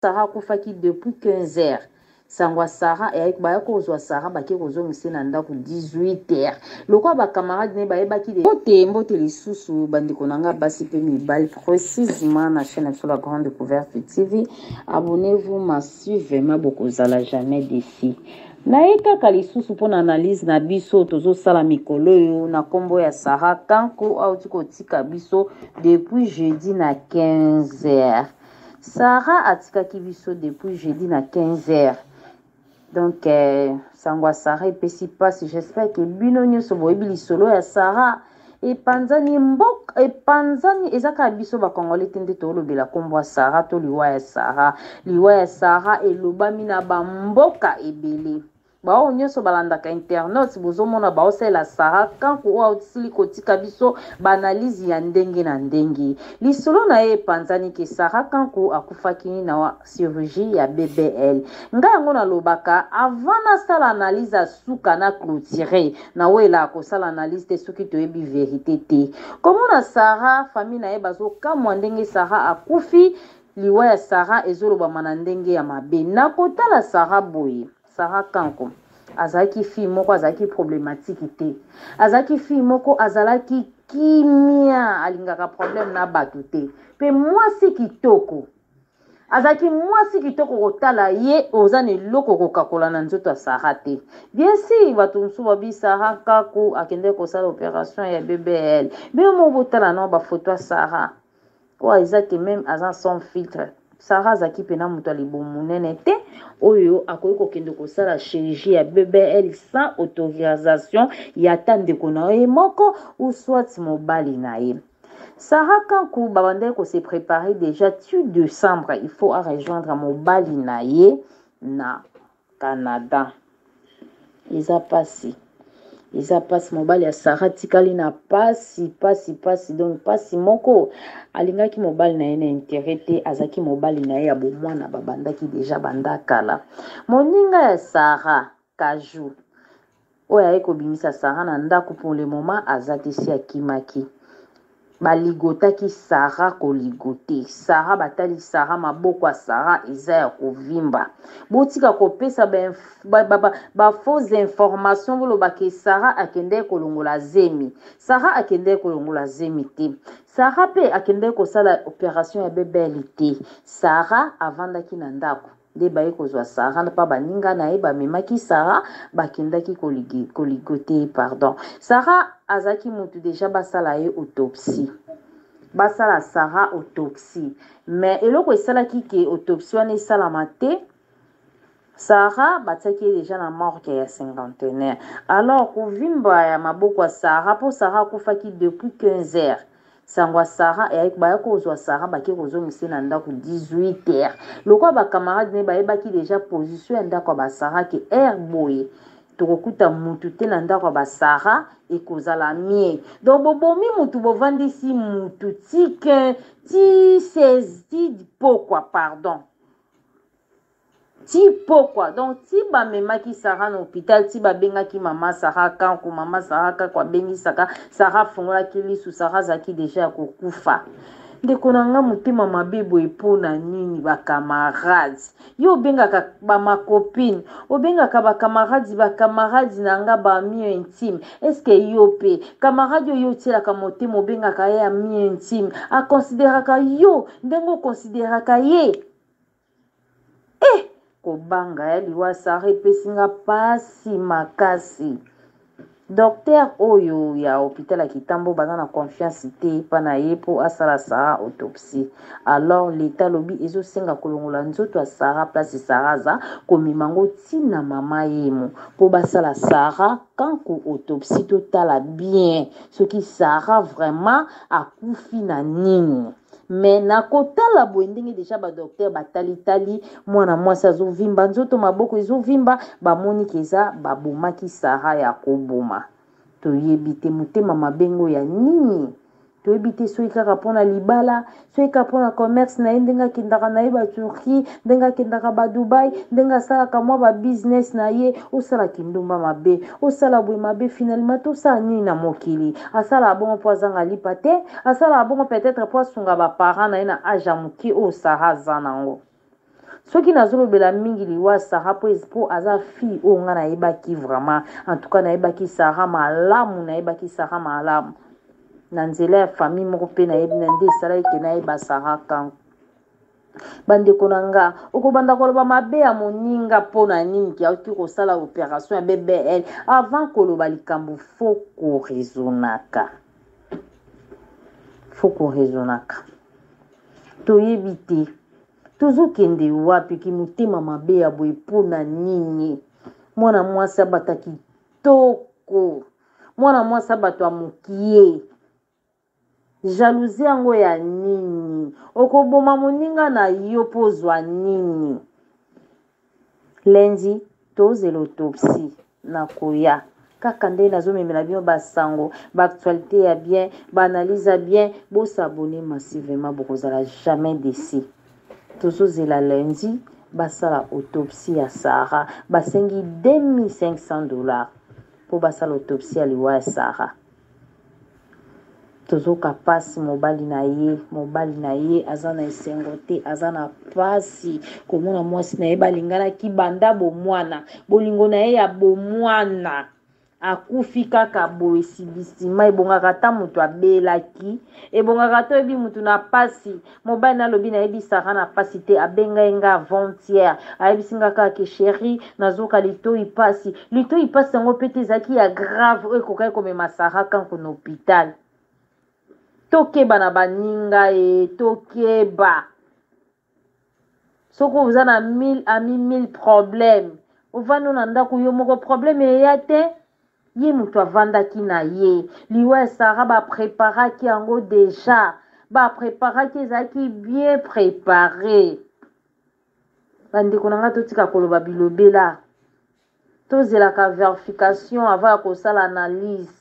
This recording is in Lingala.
Sarah kufaki depuis 15 heures. Sangwa Sarah et ba kozwa Sarah ba ke kozo misena ndako 18 heures. Lokwa ba camarade ne ba ebaki de mbote lisusu bandiko nanga basi pe mibali précisément na chaîne sur la grande découverte TV. Abonnez-vous, ma suivez-moi beaucoup zala jamais défi. Naika kalisusu pour analyse na biso tozo sala mikolo yo na kombo ya Sarah Kanko au tiko tika biso depuis jeudi na 15 heures. Sarah atika kibiso depuis jeudi na 15 heures. Donc sangwa Sarah epesi passe, j'espère que bino nyonso boyebi solo ya Sarah et panzani mbok et panzani ezaka biso ba congolais tende to lobela kombo Sarah to liwa ya Sarah elobami na ba mboka ebele. Bao nyonso balandaka internet bozomona baosela Sarah Kanko wa otisili kotika biso banalize ya ndenge na ndenge. Lisolo na ye panzani ke Sarah Kanko akufaki na wa chirurgie ya BBL. Nga yango na lobaka avant na sala analyse suka na clôturer na wela ko sala analyse te suki to yebi vérité te. Comment na Sarah famille na ye bazo kamwa ndenge Sarah akufi liwa ya Sarah ezoloba mana ndenge ya mabe. Na kotala Sarah boye Sarah Kanko azaki fi moko azaki problématique te. Azaki fi moko azalaki kimia alingaka problème na batu te. Pe mwasi kitoko. Azaki mwasi kitoko kotala ye ozane loko kokakola na nzoto Sarah te. Bien si batu msu babi Sarah Kanko akende kosala opération ya BBL. Bien mo botala na ba photo Sarah. Kwa ezaki même azan sans filtre. Sarah zaki pena mutu alibomu nene te oyo akoki kokende kosala chirurgie ya BBL sans autorisation ya tandeko na ye moko ou soit mobali na ye. Sarah Kanko babande ko se préparer déjà tu décembre il faut rejoindre mobali na ye na Canada. Isa passe mobali ya Sarah tikali na pasi donc pasi moko alingaki mobali na ye na intérêt te azaki mobali na ye ya bomwana babandaki déjà bandakala. Moninga ya Sarah Kaju oya eko bimisa Sarah na ndako pour le moment azati si akimaki. Baligotaki Sarah koligote. Sarah batali Sarah maboko ya Sarah eza ya kovimba. Botika kopesa ba fausse information boloba ke Sarah akende kolongola zemi. Sarah akende kolongola zemi te. Sarah pe akende kosala opération ya BBL te. Sarah avandaki na ndako. De baye kozwa Sarah na pa baninga na ye bamemaki Sarah bakendaki koligote pardon. Sarah azaki mutu déjà basala ye autopsie. Basala Sarah autopsie. Mais eloko esalaki ke autopsie wana esalama te. Sarah bataki déjà na morgue ya cinquantenaire. Alors kovimba ya maboko ya Sarah po Sarah kufaki depuis 15 heures. Sangwa Sarah et ba kozwa Sarah baki kozo misena ndako 18 heures. Lokwa ba camarade ne ba ebaki déjà position ya ndako ba Sarah ke air boy. Tokokuta mutu te na ndako ba Sarah ekozala mie. Donc bobomi mutu bovandisi mutu ti 16 pourquoi pardon. Ti pourquoi donc ti ba memaki Sarah na hôpital ti ba bengaki mama Sarah Kanko kwa bengi Sarah fongola kilisu Sarah zaki déjà kokufa. Ndeko nanga mutima mabebo epona nini ba camarades yo bengaka ba ma copine obengaka ba camarades nanga ba mi intime est-ce que yo pe camarade yo tela ka motema obengaka ya mi intime a considéraka yo ndengo considéraka ye kobanga ya liwa Sarah pesinga pasi makasi. Docteur oyo ya hôpital Kitambo baza na confiance te pana ye po asala Sarah autopsie. Alors l'état lobi ezo senga kolongola nzoto ya Sarah place Sarah za komimango tina mama yemo po basala Sarah Kanko autopsie totala bien ce qui Sarah vraiment akufi na nini. Mais na kotala boendenge déjà ba docteur batali mwana mwasi azovimba nzoto maboko ezovimba bamoni keza babomaki Sarah ya koboma. Toyebi te mutema mabengo ya nini. Toyebi te soki kaka mpona libala, soki kaka mpona commerce na ye ndenge akendaka na ye ba Turquie, ndenge akendaka ba Dubai, ndenge asalaka mwa ba business na ye, osala kindumba mabe, osala boye mabe finalement tosala nini na mokili. Asala bongo po azanga lipa te, asala bongo peut-être po asunga ba parents na ye na age ya moke oyo Sarah aza nango. soki nazolobela mingi liwa Sarah po aza fille o nga nayebaki vraiment en tout cas nayebaki Sarah malamu nayebaki Sarah malamu na nzela ya famille moko pe nayebi na nde esalaki ke nayeba Sarah kanko bandeko na nga okobanda koloba mabe ya moninga mpo na nini ki auti kosala opération ya BBL avant koloba likambo fo koraisonnaka toyebi te tozokende wapi ki motema mabe ya boye mpo na nini mwana mwasi abata kitoko mwana mwasi abato ya mokie jalousie yango ya nini okoboma moninga na yo pozwa nini lundi tozela autopsie na koya kaka nde nazomemela bino basango baactualité ya bien baanalyse ya bien bosabone massivement bokozala jamais déçu tozozela lundi basala autopsie ya Sarah basengi $2500 po basala autopsie ya liwa ya Sarah tozoka pasi mobali na ye aza na esengo te aza na pasi komona mwasi na ye balinganaki banda bomwana bolingo na ye ya bomwana akufi kaka boye sibisima ebongaka ata moto abelaki ebongaka to ebi moto na pasi mobali nalobi nayebi Sarah na pasi te abengai nga avant-hier ayebisi nga kaka chéri nazoka litoi pasi yango pe te ezalaki ya grave oyo ekokaki komema Sarah kanko na hôpital tokeba na baninga tokeba soko oza na 1000 problème ovanda na ndako yo moko problème eya te ye moto avandaki na ye liwa ya Sarah bapreparaki yango deja bapreparaki ezalaki bien préparé bandeko na nga totika koloba bilobela tozelaka verification avant ya kosala analyse